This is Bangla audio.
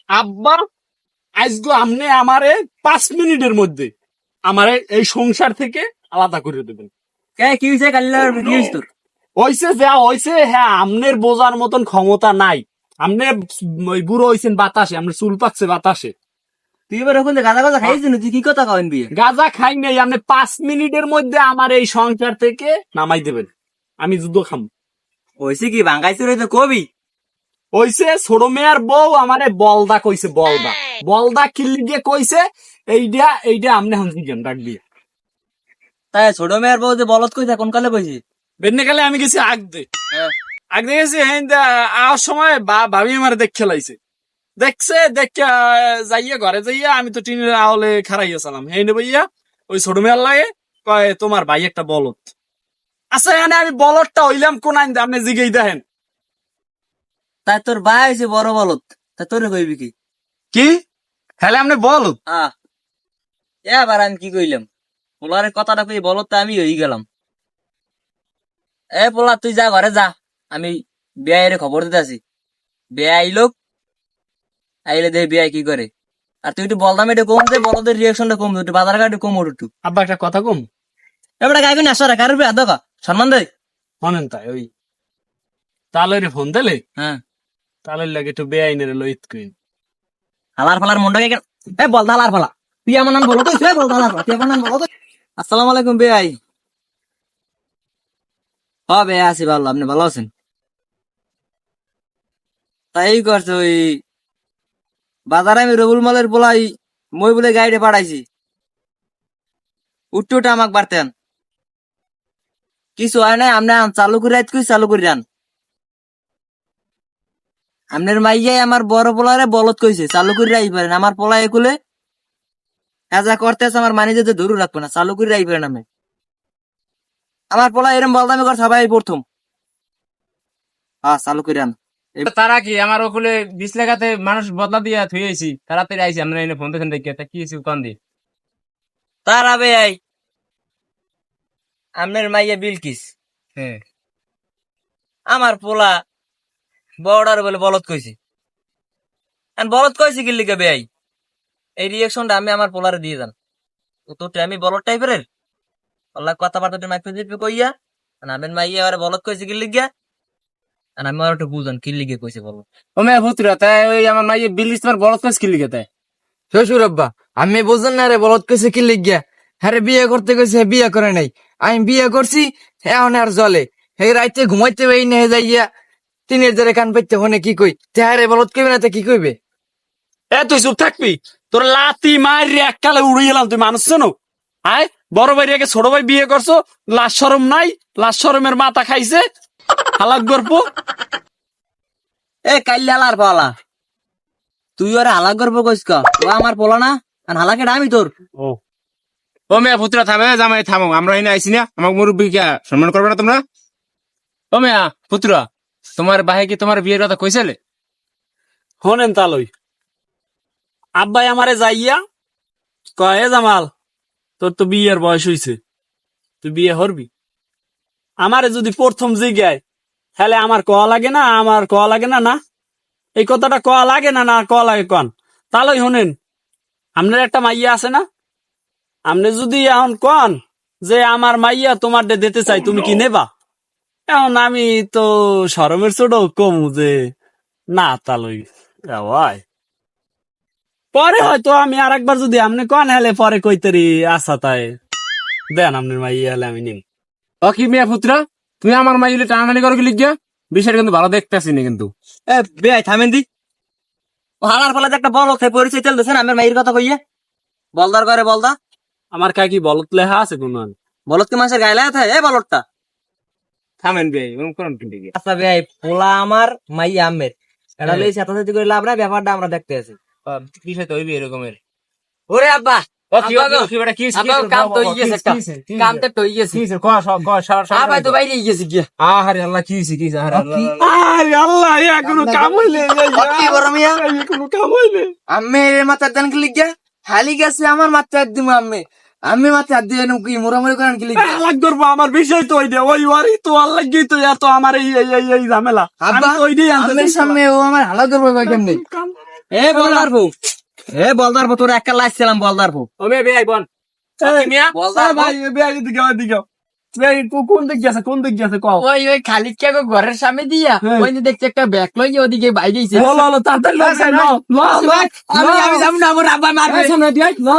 আব্বা আজকে আপনি আমারে 5 মিনিটের মধ্যে আমারে এই সংসার থেকে আলাদা করে দেবেন। কি হয়েছে কাল্লার কি হয়েছে তোর? হইছে যা হইছে, হ্যাঁ আমনের বোঝার মতন ক্ষমতা নাই। আপনি ওই বুড়ো হইছেন বাতাসে, আপনার চুল পাকছে বাতাসে। তুই এবার ওখানে গাঁজা গাঁজা খাইছিস না, তুই কি কথা কবেন বিয়ে? গাঁজা খাই নাই, আপনি 5 মিনিটের মধ্যে আমার এই সংসার থেকে নামাই দেবেন, আমি যুদ্ধ খাম। হয়েছে কি ভাঙ্গাইছে তো কবি? হইছে ছোট মেয়ার বউ আমারে বলদা কইছে, বলদা বলদা কিল্লি দিয়ে কইছে, এইটা আপনি হন জিজ্ঞান ডাক দিয়ে। তাই ছোট মেয়ের বউ যে বলত কইছে কোন কালে কইছি? বেদনে কালে আমি গেছি আগ দিয়ে গেছি, হ্যাঁ আওয়ার সময় ভাবি আমার দেখ খেলাইছে, দেখছে দেখে যাইয়া ঘরে যাইয়া আমি তো টিনের আওলে খারাইয়াছিলাম, হ্যাঁ ভাইয়া ওই ছোট মেয়ার লাগে কয় তোমার ভাই একটা বলত আচ্ছা, এনে আমি বলদটা হইলাম কোন আইন আপনি জিগেই দেখেন। তাই তোর ভাই হয়েছে বড় বলত, তা তোরে কইবি কি? কি হ্যালে আপনি বলত? এবার আমি কি কইলাম, পোলারের কথাটা কই বলত তা আমি হয়ে গেলাম। পোলা তুই যা ঘরে যা, আমি বিয়ের খবর দিতে আছি। বিয়ে আইলো, আইলে দেখে বিয়ে কি করে। আর তুই একটু বলদাম একটু কম দে, বলদের রিয়াকশনটা কম দে, একটু বাজার ঘাট কম ওর একটু। আব্বা একটা কথা কম, এবার গাইবি না সরা কারোর বিয়ে দেখা সম্মান দেয়। শোনেন তাই ওই তালের ফোন দিলে, হ্যাঁ তালের লাগে একটু বেআইনের লইত কইন। হালার ফালার মনটাকে বলদা হালার ফালা, তুই আমার নাম বলো তো, বলদা হালার ফালা, তুই আমার নাম বলো তো। আসসালামু আলাইকুম বেআই। বে আছি ভালো, আপনি ভালো আছেন? তাই করছে ওই বাজারে আমি রবুল মালের বলাই মই বলে গাইডে পাঠাইছি, উঠতে উঠে আমাকে বাড়তেন কিছু হয় নাই। আপনি চালু করে চালু করে যান। আপনার মাইয়াই আমার বড় পোলারে বলত কইছে চালু করে রাই পারেন, আমার পোলায় কুলে যা করতেছে আমার মানি যেতে ধরু রাখবো না, চালু করে রাই পারেন। আমি আমার পোলা এরম বলদামি কর সবাই প্রথম চালু করে আন। তারা কি আমার ওখানে 20 লাখাতে মানুষ বদলা দিয়া থুয়েছি, তাড়াতাড়ি আইসি আমরা এনে ফোন দেখেন দেখি কি হয়েছে কোন দিয়ে। তার আবে আই আপনার মাইয়া বিলকিস, হ্যাঁ আমার পোলা বড়ার বলে বলত কইছে। বলত কইছে কি লিখে বেআই, এই রিয়াকশনটা আমি আমার পোলারে দিয়ে যান। তো আমি বলত টাইপের আল্লাহ কথাবার্তা মাইক দিতে কইয়া আমেন মাইয়া আবার বলত কইছে কি লিখিয়া, আমি আর একটু বুঝান কি লিখে কইছে বলো। ও মেয়ে ভুতুরা, তাই ওই আমার মাইয়ে বিলিস তোমার বড় কাজ কি লিখে তাই? শ্বশুর আব্বা আমি বুঝেন না রে, বলত কইছে কি লিখিয়া, হ্যাঁ বিয়ে করতে কইছে, বিয়ে করে নাই। আমি বিয়ে করছি এখন আর জলে, হে রাইতে ঘুমাইতে পারি না, হে যাইয়া তিনের জোরে কান পাইতে হনে কি কই, তেহারে বলত কইবে না তে কি কইবে? তুই চুপ থাকবি, তোর লাতি মারি এককালে উড়ে গেলাম, তুই মানুষ শোনো। আয় বড় ভাই রেখে ছোট ভাই বিয়ে করছো, লাশ শরম নাই, লাশ শরমের মাথা খাইছে হালাক গর্প। কাইলে আলার পালা, তুই ওরা হালাক করবো কইস কা, ও আমার পোলা না, আর হালাকে আমি তোর। ও মেয়ে ভুতুরা থামে, জামাই থামো, আমরা এনে আইসি না, আমাকে মুরব্বী কে সম্মান করবে না তোমরা? ও মেয়া ভুতুরা, তোমার ভাই কি তোমার বিয়ের কথা কইছিলে? শোনেন তালই, আব্বাই আমারে যাইয়া কয়ে জামাল তোর তো বিয়ের বয়স হইছে, তুই বিয়ে করবি। আমারে যদি প্রথম জিগায় তাহলে আমার কয়া লাগে না, আমার কয়া লাগে না, না এই কথাটা কয়া লাগে না, না কয়া লাগে কন। তাহলে শোনেন, আপনার একটা মাইয়া আছে না, আপনি যদি এখন কন যে আমার মাইয়া তোমার দিতে চাই, তুমি কি নেবা? এখন আমি তো শরমের ছোট কমু যে না, তালই ভাই পরে হয়তো আমি আর একবার যদি আপনি কন হেলে পরে কইতেরি আচ্ছা তাই দেন আপনার মাইয়া হলে আমি নিম। ও কি মেয়ে ভুতুরা, তুমি আমার মাইলে টানাটানি করো কি লিখিয়া? বিষয়টা কিন্তু ভালো দেখতেছি না কিন্তু। বেআই থামেন দি, ও হালার পালা একটা বল খাই পরিচয় তেল দিয়েছেন আমার মাইয়ের কথা কইয়া, বলদার করে বলদা। আমার কাকি বলত লেখা আছে কোন? বলত কি মানুষের গায়ে লাগে? বলতটা থামেন বে, ওরকম করুন কিন্তু। আচ্ছা বেআই, পোলা আমার মাইয়া আমের, এটা লই সাথে করে লাভ নাই, ব্যাপারটা আমরা দেখতে আছি। বিষয় তো হইবে এরকমের। ওরে আব্বা ও কি কি বেটা কি কাম তো গেছে, কাম তো হই গেছে। কি ক সব ক সব ভাই তো বাইরে গেছে গিয়া। আরে আল্লাহ কি হইছে কি আরে আল্লাহ। আরে আল্লাহ, এখনো কাম হইলে কি বড় মিয়া, এখনো কাম হইলে আমি এর মাথার দান কি লিখিয়া হালি গেছে আমার মাথায় দিমু। আমি মাথায় দিয়ে কি মোরামুরি করেন কি লিখিয়া আলাগ করবো। আমার বিষয় তো ওই দে ওই ওরই তো আল্লাহ গিয়ে তো এত আমার এই ঝামেলা। আমি আব্বা তো ওইটাই আনতে আমের সামনে ও আমার হালা করবো কেমনে? এ বলদার বউ তোর একটা লাইছিলাম বলদার বউ ও মেয়ে বেয়াই বল মিয়া বলদার বউ। ভাই বেয়াই দিকে বেয়াই কোন দিক গেছে কও ওই খালিদ কে ঘরের সামনে দিয়া হ্যাঁ। ওই যে দেখছে একটা ব্যাগ লই ওদিকে বাইরে গেছে লো তাড়াতাড়ি লো আমি যাবো না আমার আব্বা মারবে সামনে দিয়ে লো